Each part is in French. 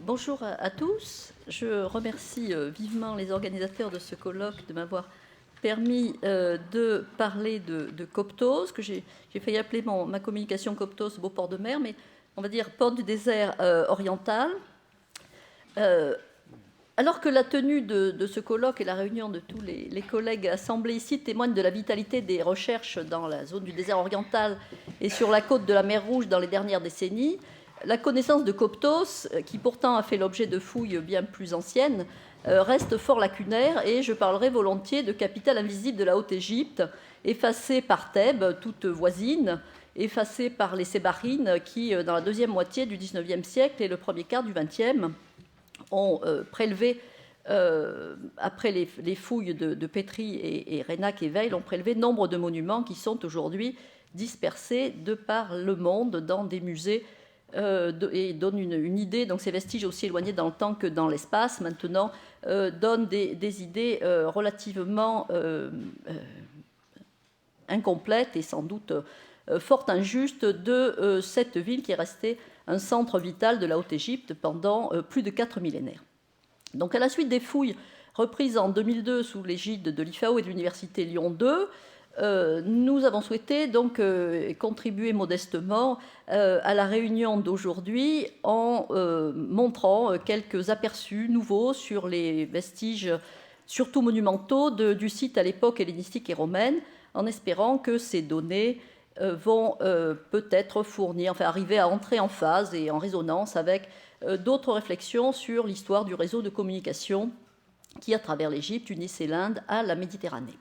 Bonjour à tous. Je remercie vivement les organisateurs de ce colloque de m'avoir permis de parler de Coptos, que j'ai failli appeler ma communication Coptos Beau port de mer, mais on va dire port du désert oriental. Alors que la tenue de ce colloque et la réunion de tous les collègues assemblés ici témoignent de la vitalité des recherches dans la zone du désert oriental et sur la côte de la mer Rouge dans les dernières décennies, la connaissance de Coptos, qui pourtant a fait l'objet de fouilles bien plus anciennes, reste fort lacunaire, et je parlerai volontiers de capitale invisible de la Haute-Égypte, effacée par Thèbes, toute voisine, effacée par les Sébarines, qui, dans la deuxième moitié du XIXe siècle et le premier quart du XXe, ont prélevé, après les fouilles de Pétry et Reynac et Veil, ont prélevé nombre de monuments qui sont aujourd'hui dispersés de par le monde dans des musées et donnent une idée. Donc ces vestiges, aussi éloignés dans le temps que dans l'espace, maintenant, donnent des idées relativement incomplètes et sans doute fort injustes de cette ville qui est restée un centre vital de la Haute-Égypte pendant plus de 4 millénaires. Donc à la suite des fouilles reprises en 2002 sous l'égide de l'IFAO et de l'Université Lyon 2, nous avons souhaité donc contribuer modestement à la réunion d'aujourd'hui en montrant quelques aperçus nouveaux sur les vestiges, surtout monumentaux, du site à l'époque hellénistique et romaine, en espérant que ces données vont peut-être fournir, enfin arriver à entrer en phase et en résonance avec d'autres réflexions sur l'histoire du réseau de communication qui, à travers l'Égypte, unissait l'Inde à la Méditerranée.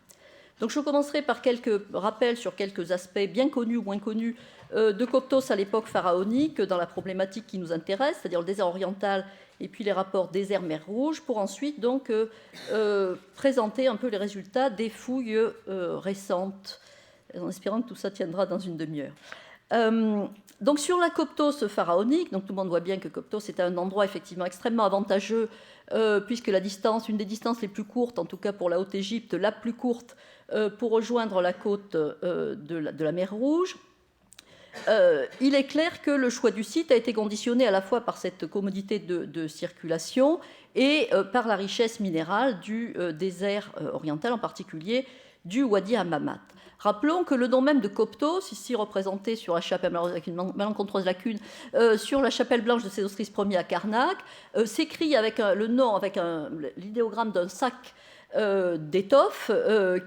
Donc je commencerai par quelques rappels sur quelques aspects bien connus ou moins connus de Coptos à l'époque pharaonique dans la problématique qui nous intéresse, c'est-à-dire le désert oriental et puis les rapports désert-mer Rouge, pour ensuite donc présenter un peu les résultats des fouilles récentes, en espérant que tout ça tiendra dans une demi-heure. Donc sur la Coptos pharaonique, donc tout le monde voit bien que Coptos est un endroit effectivement extrêmement avantageux, puisque la distance, une des distances les plus courtes, en tout cas pour la Haute-Égypte, la plus courte pour rejoindre la côte de la mer Rouge. Il est clair que le choix du site a été conditionné à la fois par cette commodité de circulation et par la richesse minérale du désert oriental, en particulier du Wadi Hammamat. Rappelons que le nom même de Coptos, ici représenté sur la chapelle, avec une malencontreuse lacune, sur la chapelle blanche de Sésostris Ier à Karnak, s'écrit avec le nom, avec l'idéogramme d'un sac d'étoffe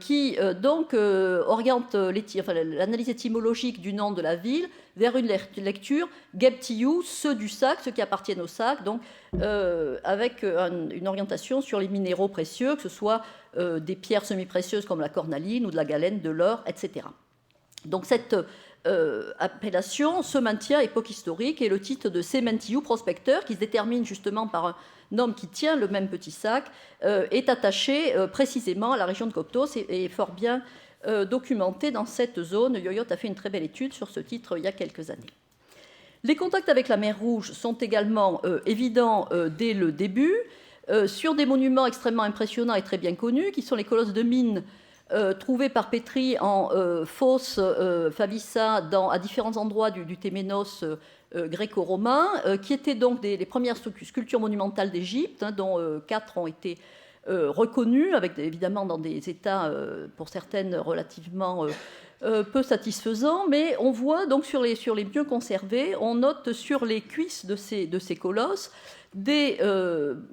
qui donc oriente l'analyse étymologique du nom de la ville vers une lecture Gebtiou, ceux du sac, ceux qui appartiennent au sac, donc avec une orientation sur les minéraux précieux, que ce soit des pierres semi-précieuses comme la cornaline ou de la galène, de l'or, etc. Donc cette appellation se maintient à époque historique, et le titre de Sementiou, prospecteur, qui se détermine justement par un homme qui tient le même petit sac, est attaché précisément à la région de Coptos et fort bien documenté dans cette zone. Yoyot a fait une très belle étude sur ce titre il y a quelques années. Les contacts avec la mer Rouge sont également évidents dès le début, sur des monuments extrêmement impressionnants et très bien connus, qui sont les colosses de mine trouvés par Pétry en fosse Favissa à différents endroits du Téménos gréco-romain, qui étaient donc les premières sculptures monumentales d'Égypte, dont 4 ont été reconnues, avec évidemment dans des états, pour certaines, relativement peu satisfaisants, mais on voit donc sur les mieux conservés, on note sur les cuisses de ces colosses des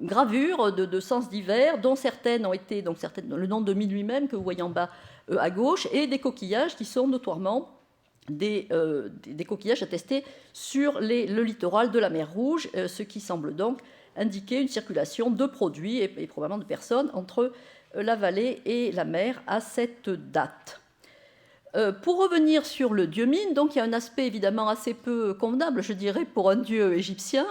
gravures de sens divers, dont certaines ont été, donc le nom de mine lui-même que vous voyez en bas à gauche, et des coquillages qui sont notoirement des coquillages attestés sur le littoral de la mer Rouge, ce qui semble donc indiquer une circulation de produits et probablement de personnes entre la vallée et la mer à cette date. Pour revenir sur le dieu Mine, donc il y a un aspect évidemment assez peu convenable, je dirais, pour un dieu égyptien.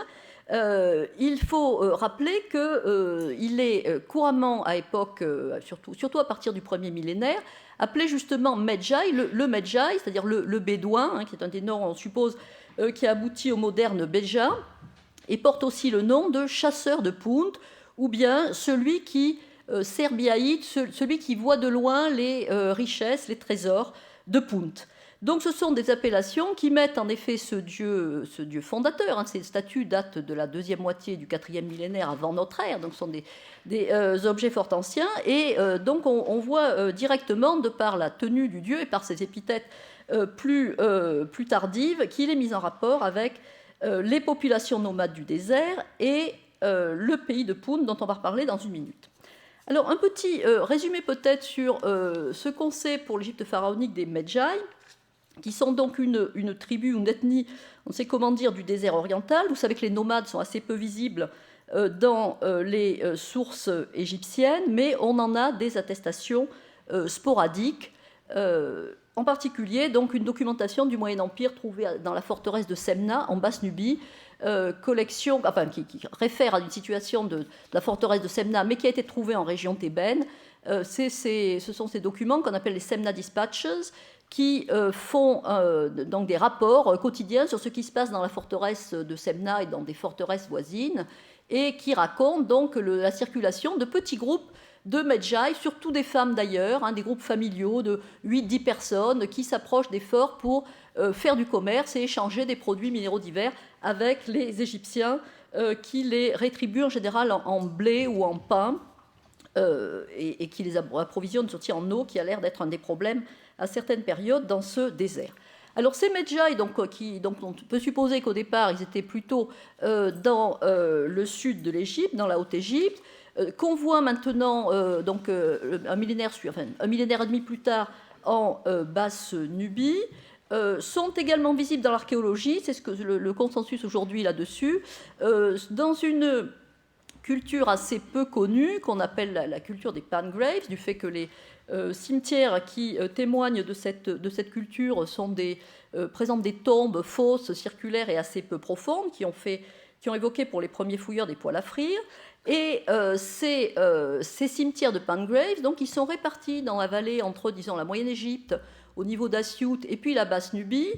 Il faut rappeler qu'il est couramment à époque, surtout à partir du premier millénaire, appelé justement Medjay, le Medjay, c'est-à-dire le bédouin, qui est un des noms, on suppose, qui a abouti au moderne Béja, et porte aussi le nom de chasseur de Punt, ou bien celui qui serbiaïde, celui qui voit de loin les richesses, les trésors de Punt. Donc ce sont des appellations qui mettent en effet ce dieu fondateur. Hein, ces statues datent de la deuxième moitié du 4e millénaire avant notre ère, donc ce sont des objets fort anciens. Et donc on voit directement, de par la tenue du dieu et par ses épithètes plus tardives, qu'il est mis en rapport avec les populations nomades du désert et le pays de Punt, dont on va reparler dans une minute. Alors un petit résumé peut-être sur ce qu'on sait pour l'Égypte pharaonique des Medjay, qui sont donc une tribu, une ethnie, on ne sait comment dire, du désert oriental. Vous savez que les nomades sont assez peu visibles dans les sources égyptiennes, mais on en a des attestations sporadiques, en particulier donc une documentation du Moyen Empire trouvée dans la forteresse de Semna, en Basse-Nubie, qui réfère à une situation de la forteresse de Semna, mais qui a été trouvée en région thébaine. Ce sont ces documents qu'on appelle les Semna Dispatches, qui font donc des rapports quotidiens sur ce qui se passe dans la forteresse de Semna et dans des forteresses voisines, et qui racontent donc la circulation de petits groupes de Medjay, surtout des femmes d'ailleurs, hein, des groupes familiaux de 8-10 personnes qui s'approchent des forts pour faire du commerce et échanger des produits minéraux divers avec les Égyptiens qui les rétribuent en général en blé ou en pain et qui les approvisionnent surtout en eau, qui a l'air d'être un des problèmes à certaines périodes dans ce désert. Alors ces Medjay, donc on peut supposer qu'au départ ils étaient plutôt dans le sud de l'Égypte, dans la Haute-Égypte, qu'on voit maintenant un millénaire et demi plus tard en Basse-Nubie, sont également visibles dans l'archéologie, c'est ce que le consensus aujourd'hui là-dessus, dans une culture assez peu connue qu'on appelle la culture des pangraves, du fait que les cimetières qui témoignent de cette culture présentent des tombes fausses, circulaires et assez peu profondes, qui ont évoqué pour les premiers fouilleurs des poêles à frire. Et ces cimetières de pangraves, donc, ils sont répartis dans la vallée entre, disons, la Moyenne-Égypte, au niveau d'Assiout, et puis la Basse-Nubie,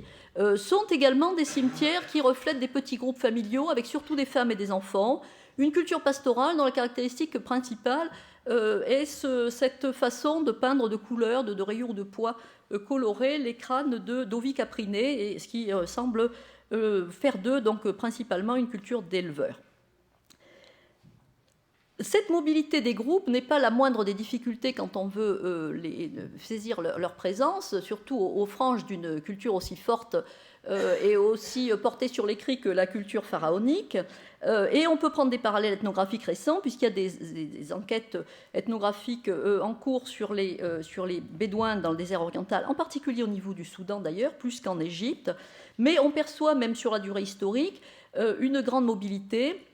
sont également des cimetières qui reflètent des petits groupes familiaux, avec surtout des femmes et des enfants, une culture pastorale dont la caractéristique principale est cette façon de peindre de couleurs, de rayures de pois colorés, les crânes d'ovis caprinés, et ce qui semble faire d'eux donc principalement une culture d'éleveurs. Cette mobilité des groupes n'est pas la moindre des difficultés quand on veut saisir leur présence, surtout aux franges d'une culture aussi forte et aussi portée sur l'écrit que la culture pharaonique. Et on peut prendre des parallèles ethnographiques récents, puisqu'il y a des enquêtes ethnographiques en cours sur les Bédouins dans le désert oriental, en particulier au niveau du Soudan d'ailleurs, plus qu'en Égypte. Mais on perçoit, même sur la durée historique, une grande mobilité.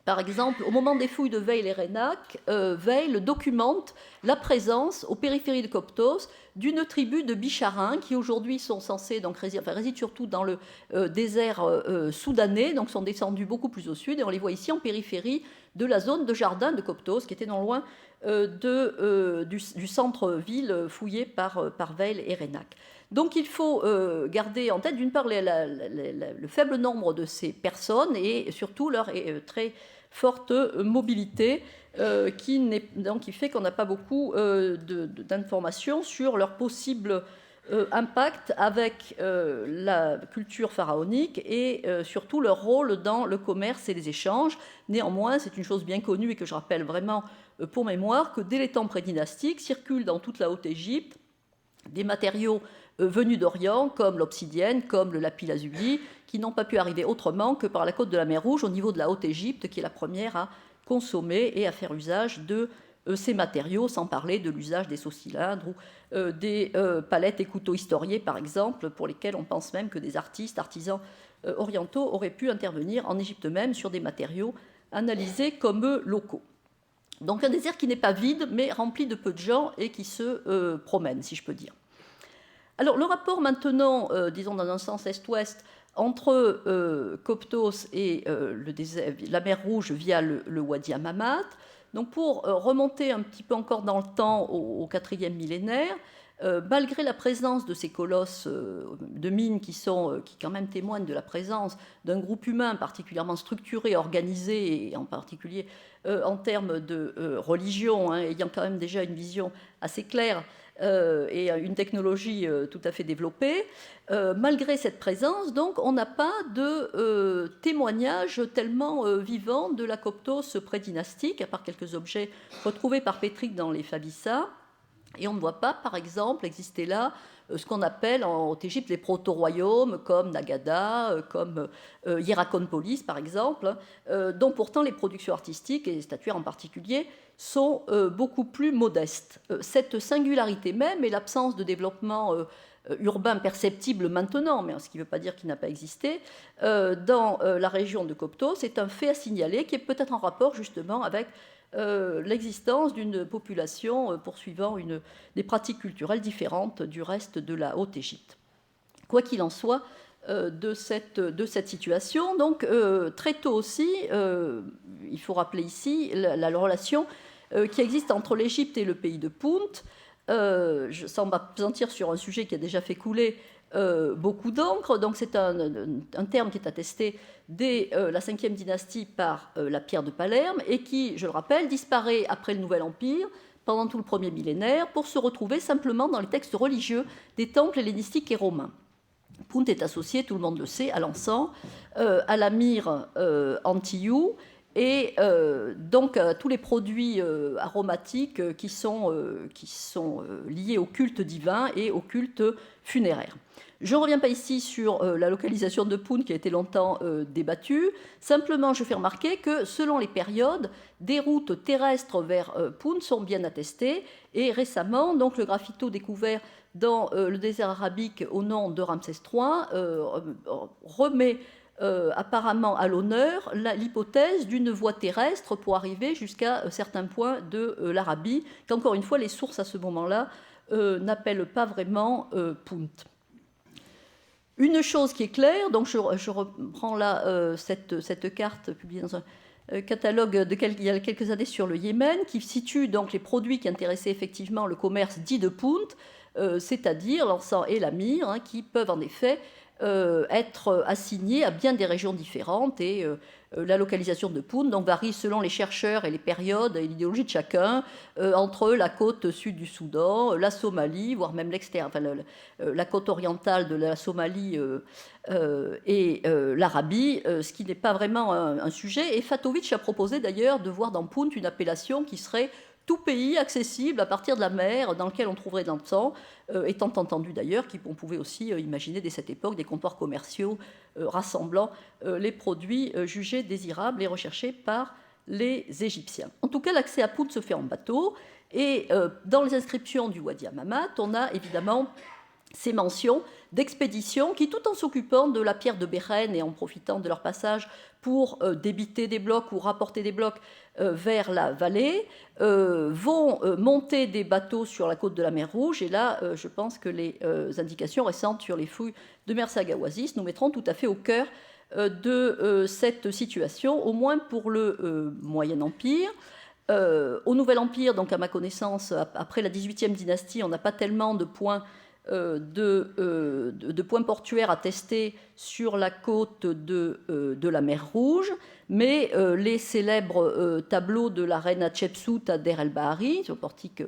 Par exemple, au moment des fouilles de Veil et Renac, Veil documente la présence, aux périphéries de Coptos, d'une tribu de Bicharins qui aujourd'hui sont censés donc résident surtout dans le désert soudanais, donc sont descendus beaucoup plus au sud, et on les voit ici en périphérie de la zone de jardin de Coptos, qui était non loin du centre-ville fouillé par Veil et Renac. Donc il faut garder en tête d'une part le faible nombre de ces personnes et surtout leur très forte mobilité qui fait qu'on n'a pas beaucoup d'informations sur leur possible impact avec la culture pharaonique et surtout leur rôle dans le commerce et les échanges. Néanmoins, c'est une chose bien connue et que je rappelle vraiment pour mémoire, que dès les temps prédynastiques circulent dans toute la Haute-Égypte des matériaux venus d'Orient, comme l'obsidienne, comme le lapis-lazuli, qui n'ont pas pu arriver autrement que par la côte de la mer Rouge, au niveau de la Haute-Égypte, qui est la première à consommer et à faire usage de ces matériaux, sans parler de l'usage des seaux-cylindres ou des palettes et couteaux historiés, par exemple, pour lesquels on pense même que des artisans orientaux auraient pu intervenir en Égypte même sur des matériaux analysés comme eux locaux. Donc un désert qui n'est pas vide, mais rempli de peu de gens et qui se promènent, si je peux dire. Alors, le rapport maintenant, disons dans un sens est-ouest, entre Coptos et la mer Rouge via le Wadi Hammamat. Donc, pour remonter un petit peu encore dans le temps, au IVe millénaire, Malgré la présence de ces colosses de mines qui quand même témoignent de la présence d'un groupe humain particulièrement structuré, organisé, et en particulier en termes de religion, hein, ayant quand même déjà une vision assez claire et une technologie tout à fait développée, malgré cette présence, donc, on n'a pas de témoignage tellement vivant de la Coptos prédynastique, à part quelques objets retrouvés par Pétric dans les Fabissas. Et on ne voit pas, par exemple, exister là ce qu'on appelle en Haute-Égypte les proto-royaumes, comme Nagada, comme Hierakonpolis, par exemple, dont pourtant les productions artistiques, et les statuaires en particulier, sont beaucoup plus modestes. Cette singularité même et l'absence de développement urbain perceptible maintenant, mais ce qui ne veut pas dire qu'il n'a pas existé, dans la région de Coptos, c'est un fait à signaler qui est peut-être en rapport justement avec l'existence d'une population poursuivant des pratiques culturelles différentes du reste de la Haute-Égypte. Quoi qu'il en soit, de cette situation, donc très tôt aussi, il faut rappeler ici la relation qui existe entre l'Égypte et le pays de Punt. Sans m'appesantir sur un sujet qui a déjà fait couler beaucoup d'encre, donc c'est un terme qui est attesté dès la 5e dynastie par la pierre de Palerme et qui, je le rappelle, disparaît après le Nouvel Empire pendant tout le premier millénaire pour se retrouver simplement dans les textes religieux des temples hellénistiques et romains. Punt est associé, tout le monde le sait, à l'encens, à la myrrhe antillou et donc tous les produits aromatiques qui sont liés au culte divin et au culte funéraire. Je ne reviens pas ici sur la localisation de Punt qui a été longtemps débattue. Simplement, je fais remarquer que selon les périodes, des routes terrestres vers Punt sont bien attestées. Et récemment, donc, le graffito découvert dans le désert arabique au nom de Ramsès III remet apparemment à l'honneur l'hypothèse d'une voie terrestre pour arriver jusqu'à certains points de l'Arabie, qu'encore une fois, les sources à ce moment-là n'appellent pas vraiment Punt. Une chose qui est claire, donc je reprends là cette carte publiée dans un catalogue il y a quelques années sur le Yémen, qui situe donc les produits qui intéressaient effectivement le commerce dit de Punt, c'est-à-dire l'encens et la myrrhe, hein, qui peuvent en effet être assignés à bien des régions différentes et la localisation de Punt donc, varie selon les chercheurs et les périodes et l'idéologie de chacun, entre la côte sud du Soudan, la Somalie, voire même la côte orientale de la Somalie et l'Arabie, ce qui n'est pas vraiment un sujet. Et Fatovic a proposé d'ailleurs de voir dans Punt une appellation qui serait tout pays accessible à partir de la mer dans lequel on trouverait de l'encens, étant entendu d'ailleurs qu'on pouvait aussi imaginer dès cette époque des comptoirs commerciaux rassemblant les produits jugés désirables et recherchés par les Égyptiens. En tout cas, l'accès à Punt se fait en bateau, et dans les inscriptions du Wadi Hammamat, on a évidemment ces mentions d'expéditions qui, tout en s'occupant de la pierre de Béren et en profitant de leur passage pour débiter des blocs ou rapporter des blocs vers la vallée, vont monter des bateaux sur la côte de la mer Rouge. Et là, je pense que les indications récentes sur les fouilles de Mersagawazis nous mettront tout à fait au cœur de cette situation, au moins pour le Moyen Empire. Au Nouvel Empire, donc à ma connaissance, après la 18e dynastie, on n'a pas tellement de points points portuaires à tester sur la côte de la mer Rouge, mais les célèbres tableaux de la reine Hatshepsut à Der el-Bahari, sur le portique,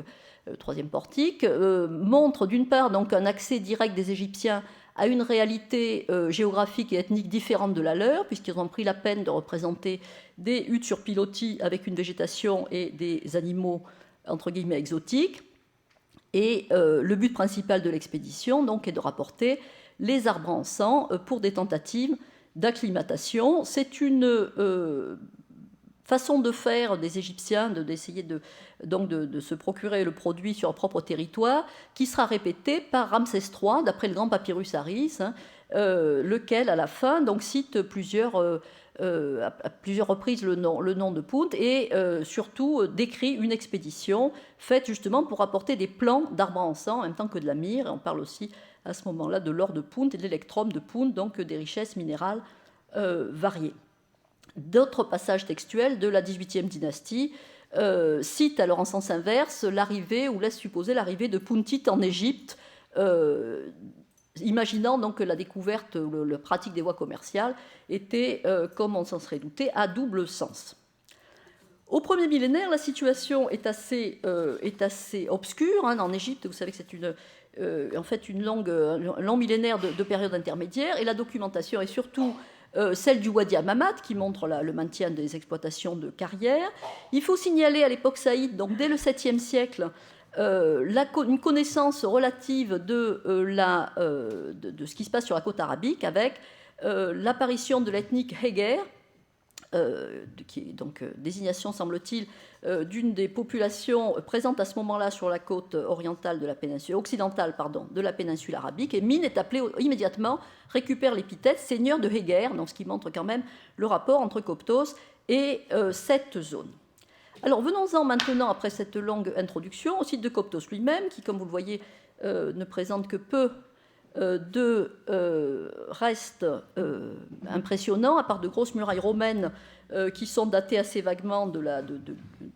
troisième portique, montrent d'une part donc un accès direct des Égyptiens à une réalité géographique et ethnique différente de la leur, puisqu'ils ont pris la peine de représenter des huttes sur pilotis avec une végétation et des animaux entre guillemets exotiques. Et le but principal de l'expédition donc, est de rapporter les arbres en sang pour des tentatives d'acclimatation. C'est une façon de faire des Égyptiens d'essayer de se procurer le produit sur leur propre territoire, qui sera répétée par Ramsès III, d'après le grand papyrus Harris, hein, lequel, à la fin, donc, cite à plusieurs reprises le nom de Punt et surtout décrit une expédition faite justement pour apporter des plants d'arbres en sang en même temps que de la myrrhe. On parle aussi à ce moment-là de l'or de Punt et de l'électrum de Punt, donc des richesses minérales variées. D'autres passages textuels de la XVIIIe dynastie cite alors en sens inverse l'arrivée, ou laisse supposer l'arrivée de Puntit en Égypte, imaginant donc que la découverte, la pratique des voies commerciales était, comme on s'en serait douté, à double sens. Au premier millénaire, la situation est assez obscure. En Égypte, vous savez que c'est en fait un long millénaire de période intermédiaire, et la documentation est surtout celle du Wadi Hammamat, qui montre le maintien des exploitations de carrières. Il faut signaler à l'époque saïde, donc dès le 7e siècle, une connaissance relative de ce qui se passe sur la côte arabique, avec l'apparition de l'ethnique Héger, qui est donc désignation, semble-t-il, d'une des populations présentes à ce moment-là sur la côte orientale de la péninsule, occidentale, de la péninsule arabique, et Min est appelé immédiatement, récupère l'épithète seigneur de Héger, donc ce qui montre quand même le rapport entre Coptos et cette zone. Alors venons-en maintenant, après cette longue introduction, au site de Coptos lui-même, qui, comme vous le voyez, ne présente que peu de restes impressionnants, à part de grosses murailles romaines qui sont datées assez vaguement de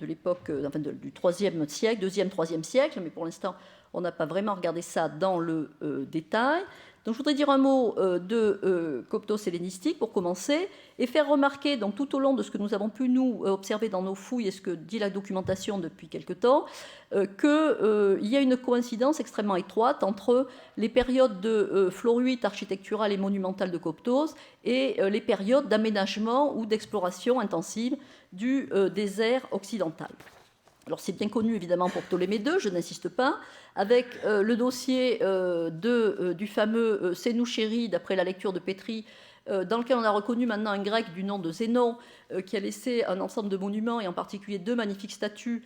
l'époque, enfin, du IIIe siècle, 2e, 3e siècle, mais pour l'instant, on n'a pas vraiment regardé ça dans le détail. Donc, je voudrais dire un mot de Coptos hellénistique pour commencer, et faire remarquer, donc, tout au long de ce que nous avons pu nous observer dans nos fouilles et ce que dit la documentation depuis quelque temps, qu'il y a une coïncidence extrêmement étroite entre les périodes de floruite architecturale et monumentale de Coptos et les périodes d'aménagement ou d'exploration intensive du désert occidental. Alors c'est bien connu évidemment pour Ptolémée II, je n'insiste pas, avec le dossier du fameux Sénouchéri, d'après la lecture de Pétri, dans lequel on a reconnu maintenant un grec du nom de Zénon, qui a laissé un ensemble de monuments, et en particulier 2 magnifiques statues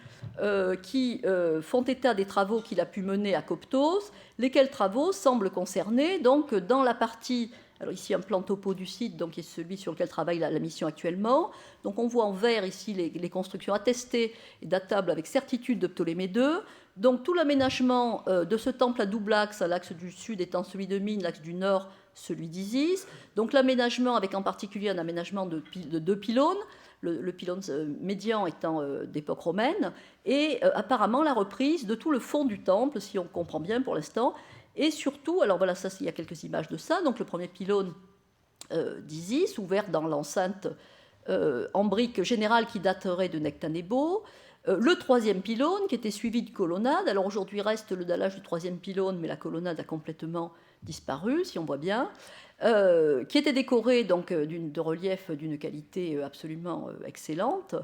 qui font état des travaux qu'il a pu mener à Coptos, lesquels travaux semblent concerner, donc dans la partie... Alors ici, un plan topo du site, donc, qui est celui sur lequel travaille la mission actuellement. Donc on voit en vert ici les constructions attestées et datables avec certitude de Ptolémée II. Donc tout l'aménagement de ce temple à double axe, l'axe du sud étant celui de Mine, l'axe du nord celui d'Isis. Donc l'aménagement avec en particulier un aménagement de 2 pylônes, le pylône médian étant d'époque romaine, et apparemment la reprise de tout le fond du temple, si on comprend bien pour l'instant. Et surtout, alors voilà, ça, il y a quelques images de ça. Donc le premier pylône d'Isis, ouvert dans l'enceinte en briques générale qui daterait de Nectanebo. Le 3e pylône, qui était suivi de colonnade. Alors aujourd'hui reste le dallage du 3e pylône, mais la colonnade a complètement disparu, si on voit bien. Qui était décoré donc de relief d'une qualité absolument excellente.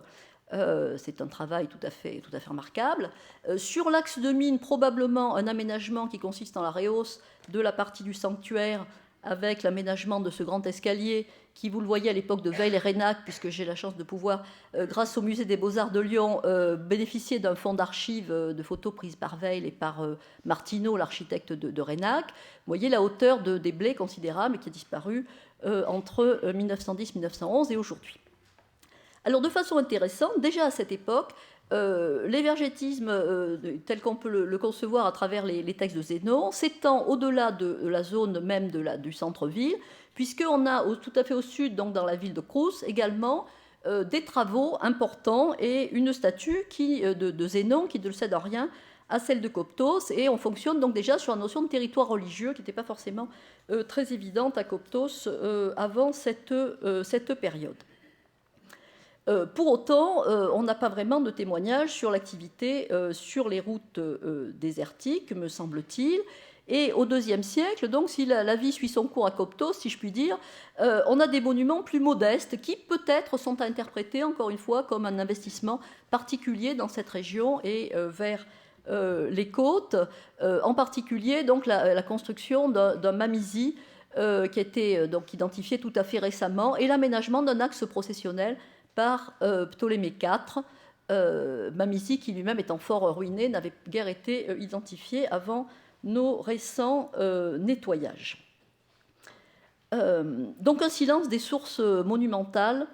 C'est un travail tout à fait remarquable. Sur l'axe de Mine, probablement un aménagement qui consiste en la rehausse de la partie du sanctuaire, avec l'aménagement de ce grand escalier qui, vous le voyez, à l'époque de Veil et Reynac, puisque j'ai la chance de pouvoir, grâce au Musée des Beaux-Arts de Lyon, bénéficier d'un fonds d'archives de photos prises par Veil et par Martineau, l'architecte de Reynac. Vous voyez la hauteur des blés considérable qui a disparu entre 1910-1911 et aujourd'hui. Alors, de façon intéressante, déjà à cette époque, l'évergétisme, tel qu'on peut le concevoir à travers les textes de Zénon, s'étend au-delà de la zone même du centre-ville, puisqu'on a tout à fait au sud, donc dans la ville de Crous, également des travaux importants et une statue de Zénon qui ne le cède en rien à celle de Coptos, et on fonctionne donc déjà sur la notion de territoire religieux qui n'était pas forcément très évidente à Coptos avant cette période. Pour autant, on n'a pas vraiment de témoignages sur l'activité sur les routes désertiques, me semble-t-il. Et au IIe siècle, donc, si la vie suit son cours à Coptos, si je puis dire, on a des monuments plus modestes qui peut-être sont interprétés, encore une fois, comme un investissement particulier dans cette région et vers les côtes, en particulier donc, la construction d'un mamisi qui a été donc, identifié tout à fait récemment, et l'aménagement d'un axe processionnel par Ptolémée IV, Mamisi, qui lui-même étant fort ruiné, n'avait guère été identifié avant nos récents nettoyages. Donc un silence des sources monumentales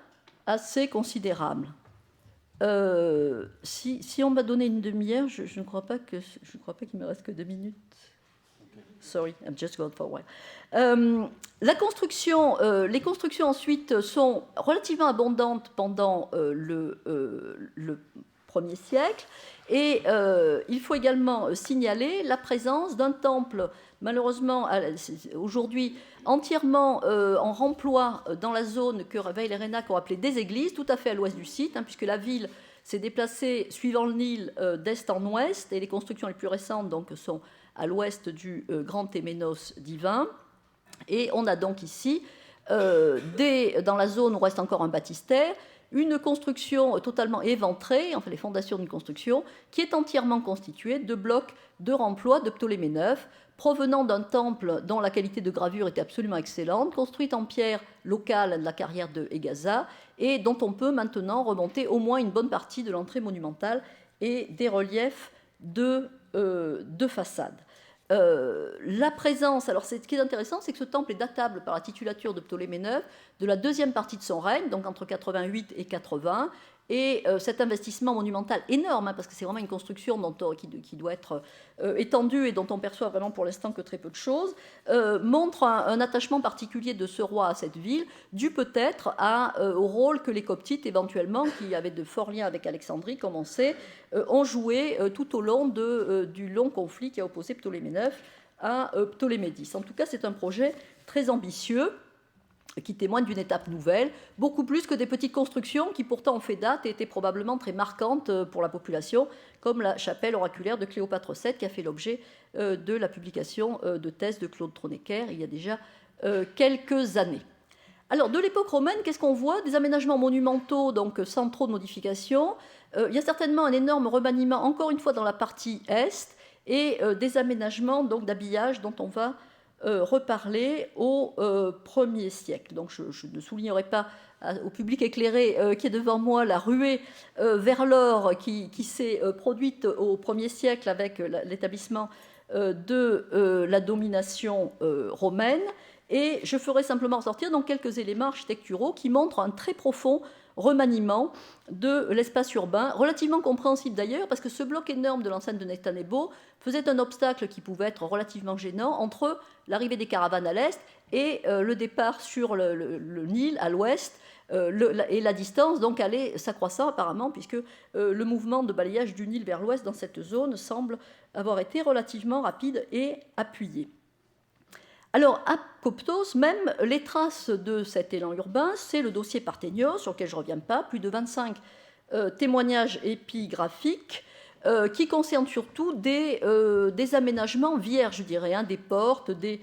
assez considérable. Si on m'a donné une demi-heure, je ne crois pas qu'il me reste que 2 minutes. Sorry, I'm just going for a while. Les constructions ensuite sont relativement abondantes pendant le 1er siècle. Et il faut également signaler la présence d'un temple, malheureusement aujourd'hui entièrement en remploi dans la zone que Veil et Reynac ont appelée des églises, tout à fait à l'ouest du site, puisque la ville s'est déplacée suivant le Nil d'est en ouest, et les constructions les plus récentes donc, sont à l'ouest du Grand Téménos divin. Et on a donc ici, dans la zone où reste encore un baptistère, une construction totalement éventrée, enfin les fondations d'une construction, qui est entièrement constituée de blocs de remploi de Ptolémée IX, provenant d'un temple dont la qualité de gravure était absolument excellente, construite en pierre locale de la carrière de Égaza, et dont on peut maintenant remonter au moins une bonne partie de l'entrée monumentale et des reliefs de façade. La présence, alors ce qui est intéressant, c'est que ce temple est datable par la titulature de Ptolémée IX de la deuxième partie de son règne, donc entre 88 et 80, et cet investissement monumental énorme, parce que c'est vraiment une construction qui doit être étendue et dont on perçoit vraiment pour l'instant que très peu de choses, montre un attachement particulier de ce roi à cette ville, dû peut-être au rôle que les Coptites, éventuellement, qui avaient de forts liens avec Alexandrie, comme on sait, ont joué tout au long du long conflit qui a opposé Ptolémée IX à Ptolémée X. En tout cas, c'est un projet très ambitieux, qui témoigne d'une étape nouvelle, beaucoup plus que des petites constructions qui pourtant ont fait date et étaient probablement très marquantes pour la population, comme la chapelle oraculaire de Cléopâtre VII, qui a fait l'objet de la publication de thèses de Claude Tronecker il y a déjà quelques années. Alors, de l'époque romaine, qu'est-ce qu'on voit? Des aménagements monumentaux, donc sans trop de modifications. Il y a certainement un énorme remaniement, encore une fois, dans la partie est, et des aménagements donc d'habillage dont on va reparler au 1er siècle. Donc je ne soulignerai pas au public éclairé qui est devant moi la ruée vers l'or qui s'est produite au 1er siècle avec l'établissement de la domination romaine. Et je ferai simplement ressortir donc quelques éléments architecturaux qui montrent un très profond remaniement de l'espace urbain, relativement compréhensible d'ailleurs, parce que ce bloc énorme de l'enceinte de Nectanebo faisait un obstacle qui pouvait être relativement gênant entre l'arrivée des caravanes à l'est et le départ sur le Nil à l'ouest, et la distance donc allait s'accroissant apparemment, puisque le mouvement de balayage du Nil vers l'ouest dans cette zone semble avoir été relativement rapide et appuyé. Alors, à Coptos, même les traces de cet élan urbain, c'est le dossier Parthénios, sur lequel je ne reviens pas, plus de 25 témoignages épigraphiques qui concernent surtout des aménagements vierges, je dirais, des portes, des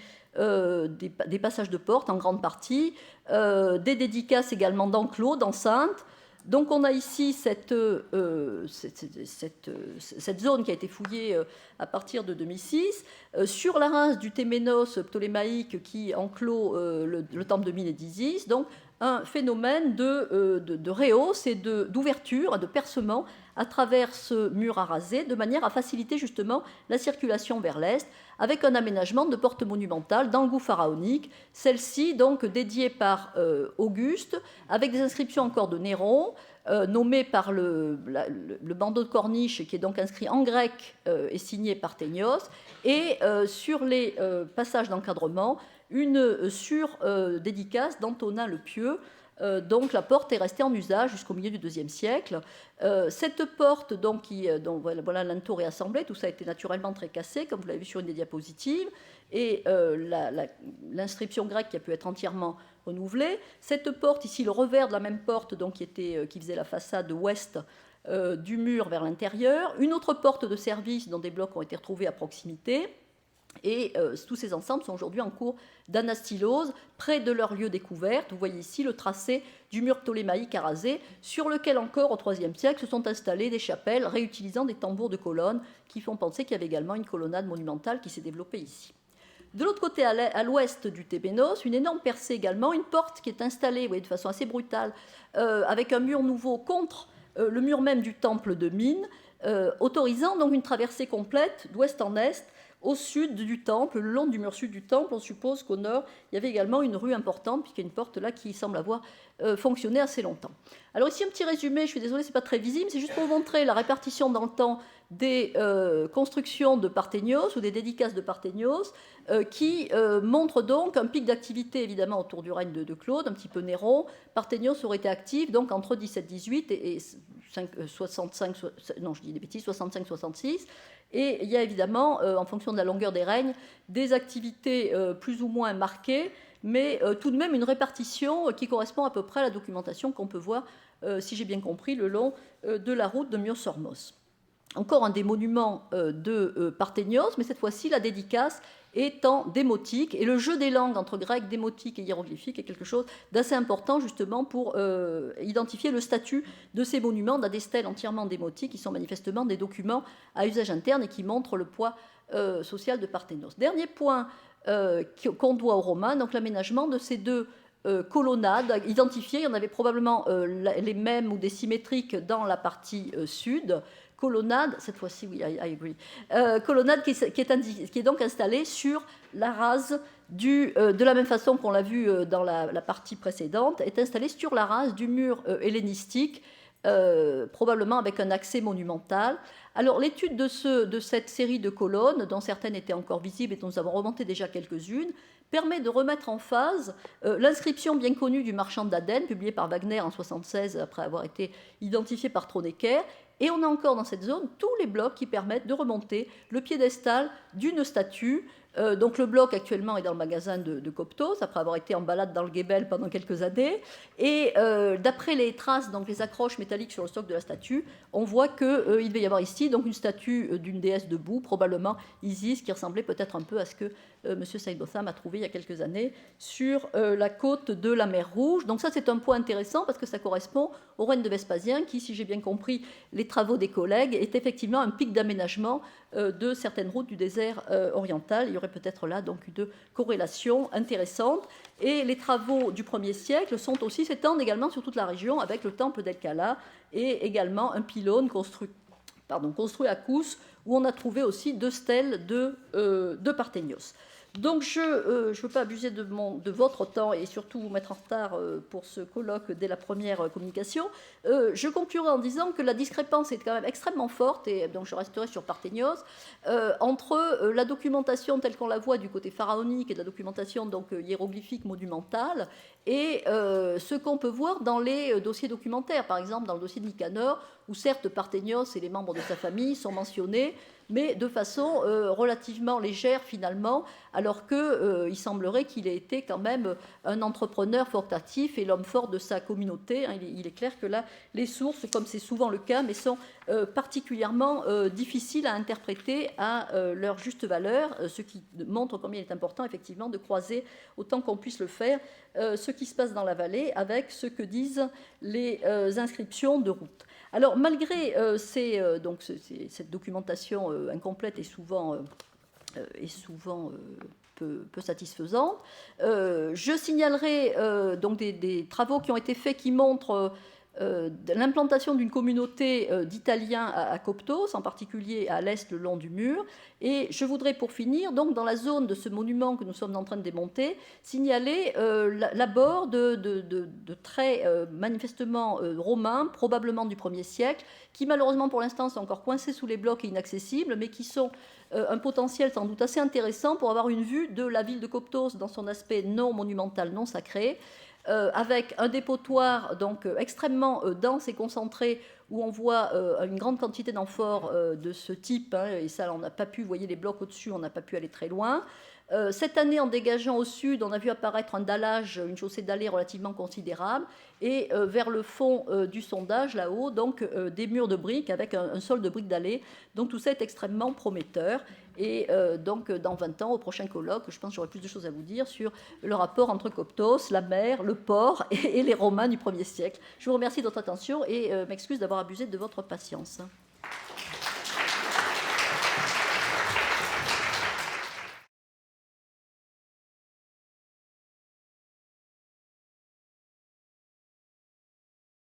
passages de portes en grande partie, des dédicaces également d'enclos, d'enceintes. Donc on a ici cette zone qui a été fouillée à partir de 2006, sur la race du Téménos ptolémaïque qui enclôt le temple de Mine et d'Isis, donc un phénomène de rehausse et d'ouverture, de percement à travers ce mur arasé, de manière à faciliter justement la circulation vers l'est, avec un aménagement de portes monumentales dans le goût pharaonique, celle-ci donc dédiée par Auguste, avec des inscriptions encore de Néron, nommé par le bandeau de corniche, qui est donc inscrit en grec et signé par Parthénios, et sur les passages d'encadrement, une sur-dédicace d'Antonin le Pieux. Donc la porte est restée en usage jusqu'au milieu du IIe siècle. Cette porte, donc, voilà l'entour est assemblé, tout ça a été naturellement très cassé, comme vous l'avez vu sur une des diapositives, et l'inscription grecque qui a pu être entièrement renouvelée. Cette porte, ici, le revers de la même porte, donc, qui faisait la façade ouest du mur vers l'intérieur. Une autre porte de service dont des blocs ont été retrouvés à proximité. Et tous ces ensembles sont aujourd'hui en cours d'anastylose, près de leur lieu découverte. Vous voyez ici le tracé du mur ptolémaïque arasé, sur lequel encore au IIIe siècle se sont installées des chapelles réutilisant des tambours de colonnes qui font penser qu'il y avait également une colonnade monumentale qui s'est développée ici. De l'autre côté, à l'ouest du Téménos, une énorme percée également, une porte qui est installée, vous voyez, de façon assez brutale, avec un mur nouveau contre le mur même du temple de Mine, autorisant donc une traversée complète d'ouest en est, au sud du temple, le long du mur sud du temple. On suppose qu'au nord, il y avait également une rue importante, puisqu'il y a une porte là qui semble avoir fonctionné assez longtemps. Alors ici, un petit résumé, je suis désolée, ce n'est pas très visible, c'est juste pour vous montrer la répartition dans le temps des constructions de Parthénios ou des dédicaces de Parthénios qui montrent donc un pic d'activité évidemment autour du règne de Claude, un petit peu Néron. Parthénios aurait été actif donc entre 17-18 et 65-66. Et il y a évidemment, en fonction de la longueur des règnes, des activités plus ou moins marquées, mais tout de même une répartition qui correspond à peu près à la documentation qu'on peut voir, si j'ai bien compris, le long de la route de Myosormos. Encore un des monuments de Parthénios, mais cette fois-ci la dédicace est en démotique, et le jeu des langues entre grec, démotique et hiéroglyphique est quelque chose d'assez important justement pour identifier le statut de ces monuments. On a des stèles entièrement démotiques qui sont manifestement des documents à usage interne et qui montrent le poids social de Parthénios. Dernier point qu'on doit aux Romains, donc l'aménagement de ces deux colonnades identifiées. Il y en avait probablement les mêmes ou des symétriques dans la partie sud. Colonnade, cette fois-ci, oui, I agree. Colonnade qui est donc installée sur la rase de la même façon qu'on l'a vu dans la partie précédente, est installée sur la rase du mur hellénistique, probablement avec un accès monumental. Alors, l'étude de cette série de colonnes, dont certaines étaient encore visibles et dont nous avons remonté déjà quelques-unes, permet de remettre en phase l'inscription bien connue du marchand d'Aden, publiée par Wagner en 1976, après avoir été identifié par Tronecker. Et on a encore dans cette zone tous les blocs qui permettent de remonter le piédestal d'une statue. Donc le bloc actuellement est dans le magasin de Coptos, après avoir été en balade dans le Guébel pendant quelques années. Et d'après les traces, donc les accroches métalliques sur le socle de la statue, on voit qu'il devait y avoir ici donc une statue d'une déesse debout, probablement Isis, qui ressemblait peut-être un peu à ce que M. Saïd Botham a trouvé il y a quelques années sur la côte de la mer Rouge. Donc ça, c'est un point intéressant parce que ça correspond au règne de Vespasien qui, si j'ai bien compris les travaux des collègues, est effectivement un pic d'aménagement de certaines routes du désert oriental. Il y aurait peut-être là donc une corrélation intéressante. Et les travaux du 1er siècle s'étendent également sur toute la région avec le temple d'El-Kala et également un pylône construit à Kous où on a trouvé aussi 2 stèles de Parthénios. Donc je ne veux pas abuser de votre temps et surtout vous mettre en retard pour ce colloque dès la première communication. Je conclurai en disant que la discrépance est quand même extrêmement forte, et donc je resterai sur Parthénios, entre la documentation telle qu'on la voit du côté pharaonique et de la documentation donc hiéroglyphique monumentale et ce qu'on peut voir dans les dossiers documentaires, par exemple dans le dossier de Nicanor, où certes Parthénios et les membres de sa famille sont mentionnés, mais de façon relativement légère finalement, alors qu'il semblerait qu'il ait été quand même un entrepreneur fort actif et l'homme fort de sa communauté. Il est clair que là, les sources, comme c'est souvent le cas, mais sont particulièrement difficiles à interpréter à leur juste valeur, ce qui montre combien il est important effectivement de croiser, autant qu'on puisse le faire, ce qui se passe dans la vallée avec ce que disent les inscriptions de route. Alors, malgré cette documentation incomplète et souvent peu satisfaisante, je signalerai donc des travaux qui ont été faits qui montrent l'implantation d'une communauté d'Italiens à Coptos, en particulier à l'est le long du mur. Et je voudrais pour finir, donc dans la zone de ce monument que nous sommes en train de démonter, signaler l'abord de traits manifestement romains, probablement du 1er siècle, qui malheureusement pour l'instant sont encore coincés sous les blocs et inaccessibles, mais qui sont un potentiel sans doute assez intéressant pour avoir une vue de la ville de Coptos dans son aspect non monumental, non sacré, avec un dépotoir donc extrêmement dense et concentré où on voit une grande quantité d'amphores de ce type, et ça on n'a pas pu, vous voyez les blocs au-dessus, on n'a pas pu aller très loin. Cette année, en dégageant au sud, on a vu apparaître un dallage, une chaussée dallée relativement considérable, et vers le fond du sondage, là-haut, donc des murs de briques avec un sol de briques dallées. Donc tout ça est extrêmement prometteur. Et donc dans 20 ans, au prochain colloque, je pense que j'aurai plus de choses à vous dire sur le rapport entre Coptos, la mer, le port et les Romains du 1er siècle. Je vous remercie de votre attention et m'excuse d'avoir abusé de votre patience.